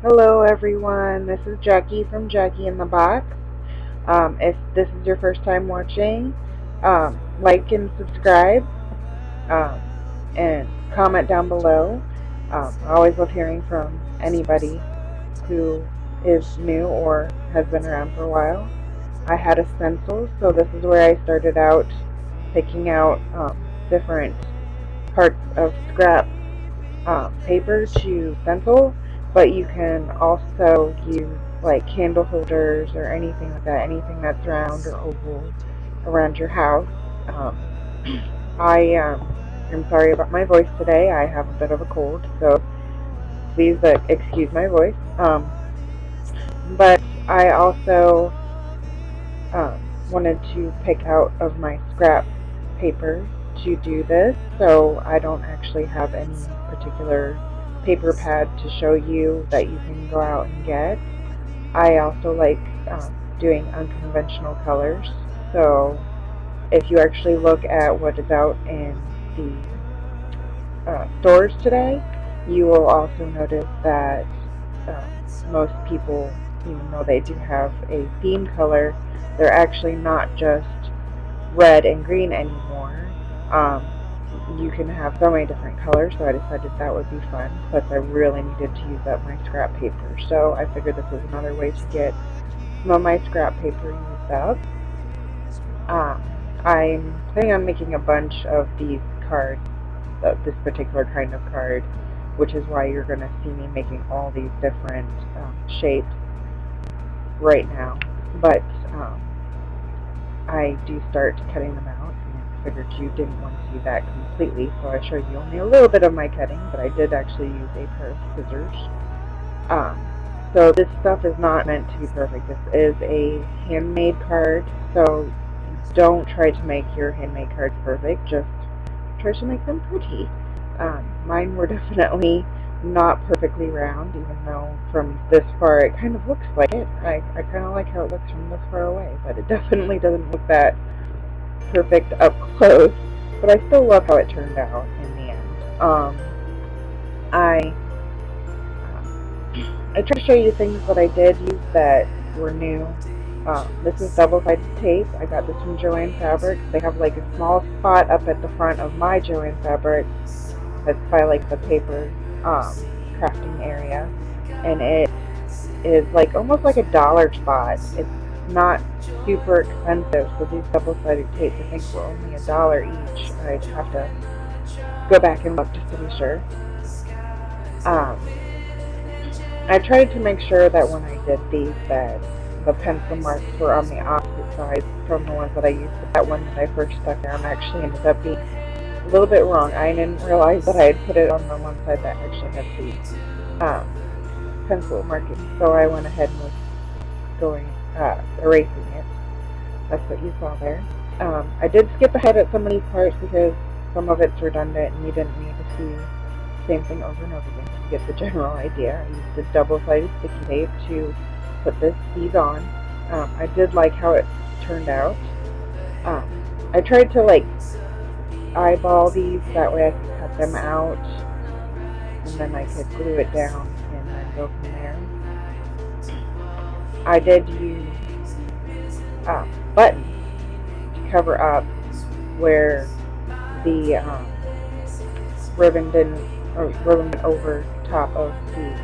Hello everyone, this is Jackie from Jackie in the Box. If this is your first time watching, like and subscribe, um, and comment down below. I always love hearing from anybody who is new or has been around for a while. I had a stencil, so this is where I started out picking out different parts of scrap paper to stencil, but you can also use like candle holders or anything like that, anything that's round or oval around your house. Um, I'm sorry about my voice today. I have a bit of a cold, so please excuse my voice. But I also wanted to pick out of my scrap paper to do this, so I don't actually have any particular paper pad to show you that you can go out and get. I also like doing unconventional colors, so if you actually look at what is out in the stores today, you will also notice that most people, even though they do have a theme color, they're actually not just red and green anymore. You can have so many different colors, so I decided that would be fun. Plus, I really needed to use up my scrap paper, so I figured this was another way to get some of my scrap paper used up. I'm planning on making a bunch of these cards, this particular kind of card, which is why you're going to see me making all these different shapes right now. But I do start cutting them out, and I figured you didn't want to see that completely, so I showed you only a little bit of my cutting, but I did actually use a pair of scissors. So this stuff is not meant to be perfect. This is a handmade card, so don't try to make your handmade cards perfect, just try to make them pretty. Mine were definitely not perfectly round, even though from this far it kind of looks like it. I kind of like how it looks from this far away, but it definitely doesn't look that perfect up close. But I still love how it turned out in the end. I tried to show you things that I did use that were new. This is double-sided tape. I got this from Joann Fabrics. They have like a small spot up at the front of my Joann Fabrics that's by like the paper crafting area, and it is like almost like a dollar spot. It's not super expensive, so these double-sided tapes I think were only $1 each. I'd have to go back and look just to be sure. I tried to make sure that when I did these that the pencil marks were on the opposite side from the ones that I used, but that one that I first stuck down actually ended up being a little bit wrong. I didn't realize that I had put it on the one side that actually had the pencil marking, so I went ahead and was erasing it. That's what you saw there. I did skip ahead at some of these parts because some of it's redundant and you didn't need to see the same thing over and over again to get the general idea. I used the double-sided sticky tape to put these on. I did like how it turned out. I tried to like eyeball these, that way I could cut them out and then I could glue it down and then go from there. I did use buttons to cover up where the ribbon went over top of the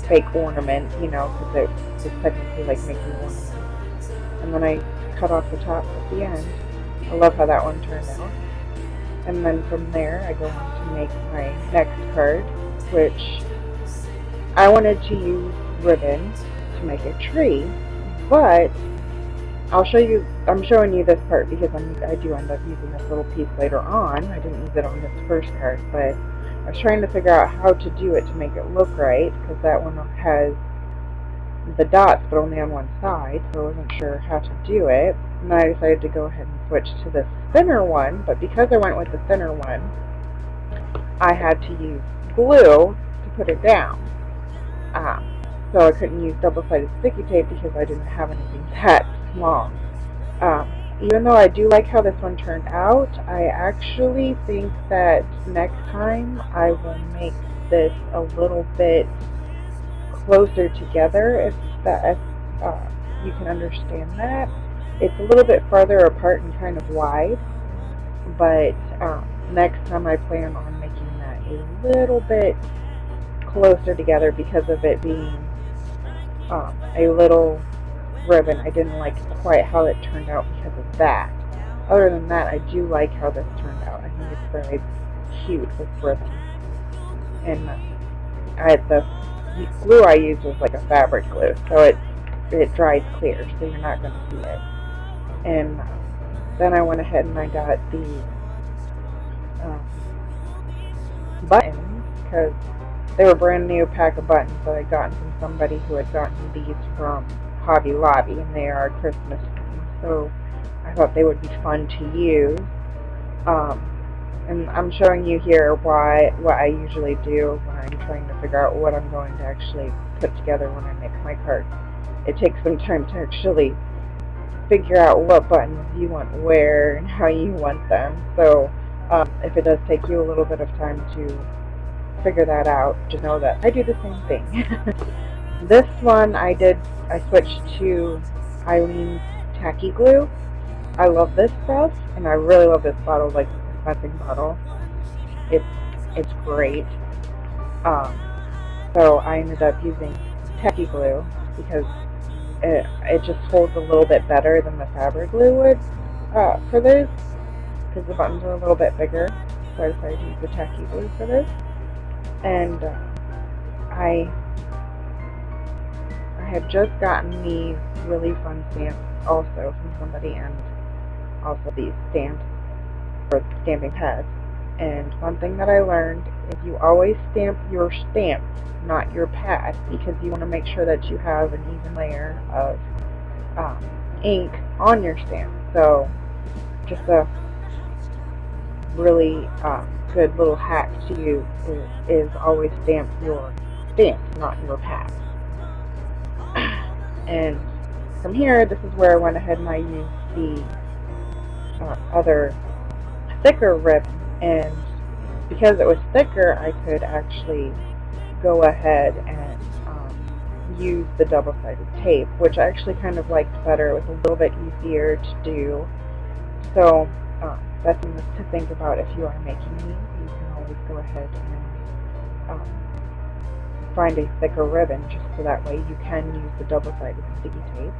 fake ornament, you know, because it was technically like making an ornament. And then I cut off the top at the end. I love how that one turned out. And then from there, I go on to make my next card, which I wanted to use ribbon to make a tree, but I'm showing you this part because I do end up using this little piece later on. I didn't use it on this first card, but I was trying to figure out how to do it to make it look right, because that one has the dots but only on one side, so I wasn't sure how to do it. And I decided to go ahead and switch to the thinner one, but because I went with the thinner one, I had to use glue to put it down. So I couldn't use double-sided sticky tape because I didn't have anything that long. Even though I do like how this one turned out, I actually think that next time I will make this a little bit closer together, if you can understand that. It's a little bit farther apart and kind of wide, but next time I plan on making that a little bit closer together because of it being a little ribbon. I didn't like quite how it turned out because of that. Other than that, I do like how this turned out. I think it's very cute with ribbon. And the glue I used was like a fabric glue, so it dries clear, so you're not going to see it. And then I went ahead and I got the buttons, because they were a brand new pack of buttons that I'd gotten from somebody who had gotten these from Hobby Lobby, and they are Christmas themed, so I thought they would be fun to use. And I'm showing you here what I usually do when I'm trying to figure out what I'm going to actually put together when I make my cards. It takes some time to actually figure out what buttons you want where and how you want them. So if it does take you a little bit of time to figure that out, just know that I do the same thing. This one I switched to Eileen's tacky glue. I love this stuff, and I really love this bottle, like the dispensing bottle. It's great. So I ended up using tacky glue because it just holds a little bit better than the fabric glue would for this, because the buttons are a little bit bigger. So I decided to use the tacky glue for this. And I had just gotten these really fun stamps also from somebody, and also these stamps for stamping pads. And one thing that I learned is you always stamp your stamp, not your pad, because you want to make sure that you have an even layer of ink on your stamp. So just a really good little hack to use is always stamp your stamp, not your pad. And from here, this is where I went ahead and I used the other thicker ribbon, and because it was thicker, I could actually go ahead and use the double-sided tape, which I actually kind of liked better. It was a little bit easier to do. So that's something to think about if you are making these. You can always go ahead and find a thicker ribbon, just so that way you can use the double-sided sticky tape.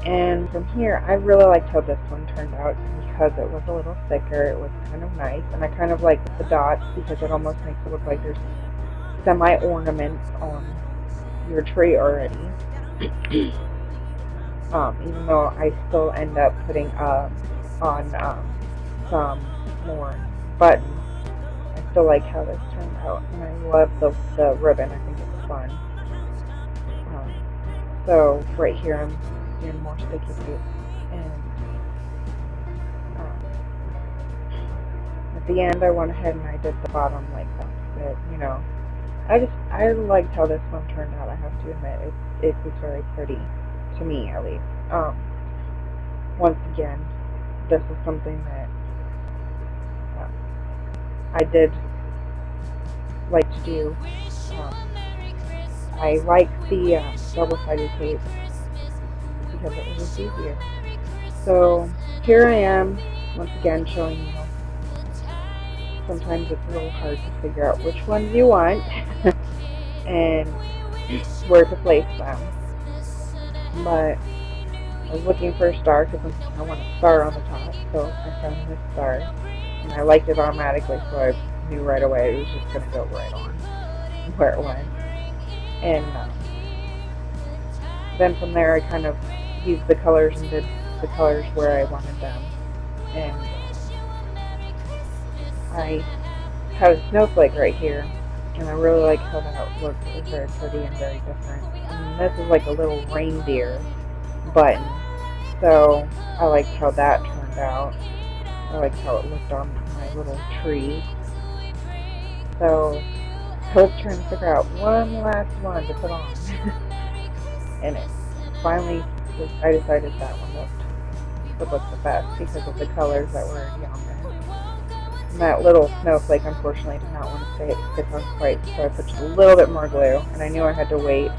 And from here, I really liked how this one turned out because it was a little thicker. It was kind of nice, and I kind of like the dots because it almost makes it look like there's semi-ornaments on your tree already. Even though I still end up putting on some more buttons, I still like how this turned out, and I love the ribbon. I think it's fun. So right here I'm doing more sticky tape, and at the end I went ahead and I did the bottom like that. But you know, I liked how this one turned out. I have to admit, it was very pretty to me, at least. Once again, this is something that I did like to do. I like the double-sided tape because it was easier. So here I am, once again, showing you. Sometimes it's a little hard to figure out which ones you want and where to place them. But I was looking for a star because I want a star on the top, so I found this star, and I liked it automatically, so I knew right away it was just going to go right on where it went. And then from there I kind of used the colors and did the colors where I wanted them. And I have a snowflake right here, and I really like how that looks. It's very pretty and very different. And this is like a little reindeer button, so I liked how that turned out. I liked how it looked on my little tree. So I was trying to figure out one last one to put on. And it finally, I decided that one would look the best because of the colors that were already on there. And that little snowflake, unfortunately, did not want to stick on quite, so I put just a little bit more glue. And I knew I had to wait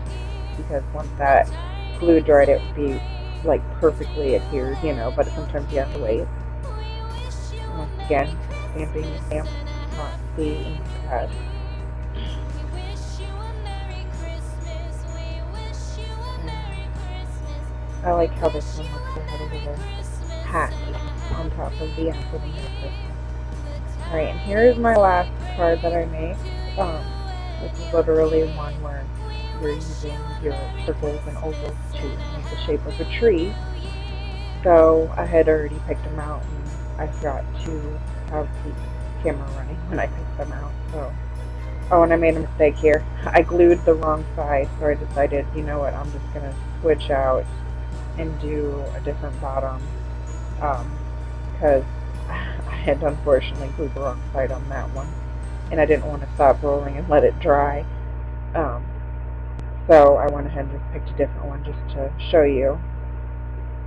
because once that glue dried, it would be like perfectly adhered, you know, but sometimes you have to wait. And once again, stamping the stamp, not the ink pad. I like how this one looks. They had a little hat on top of the end for the Merry Christmas. Alright, and here's my last card that I made. This is literally one where you're using your circles and ovals to make the shape of a tree. So I had already picked them out, and I forgot to have the camera running when I picked them out. So, oh, and I made a mistake here. I glued the wrong side, so I decided, you know what, I'm just going to switch out and do a different bottom, because I had unfortunately glued the wrong side on that one, and I didn't want to stop rolling and let it dry. So I went ahead and just picked a different one just to show you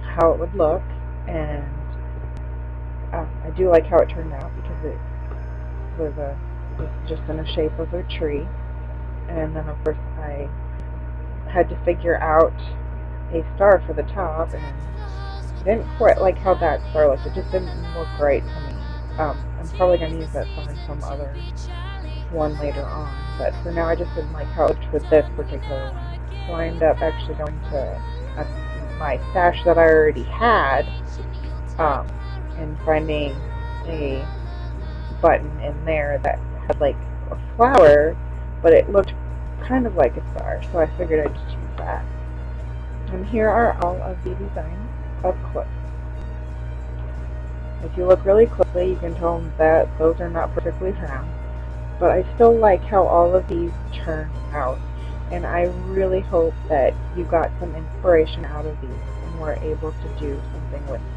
how it would look, and I do like how it turned out because it was just in the shape of a tree. And then of course I had to figure out a star for the top, and I didn't quite like how that star looked. It just didn't look right to me. I'm probably going to use that star in some other one later on, but for now I just didn't like how it looked with this particular one. So I ended up actually going to my stash that I already had, and finding a button in there that had like a flower, but it looked kind of like a star, so I figured I'd just use that. And here are all of the designs up close. If you look really closely, you can tell that those are not perfectly round, but I still like how all of these turn out, and I really hope that you got some inspiration out of these and were able to do something with them.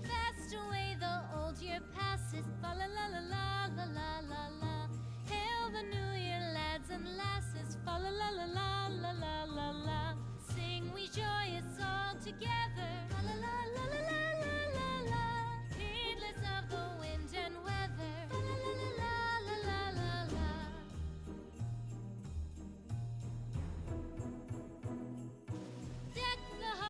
Fast away the old year passes, fa la la la la la la la la. Hail the new year, lads and lasses, fa la la la la la la la la. Sing we joyous all together, la la la la la la.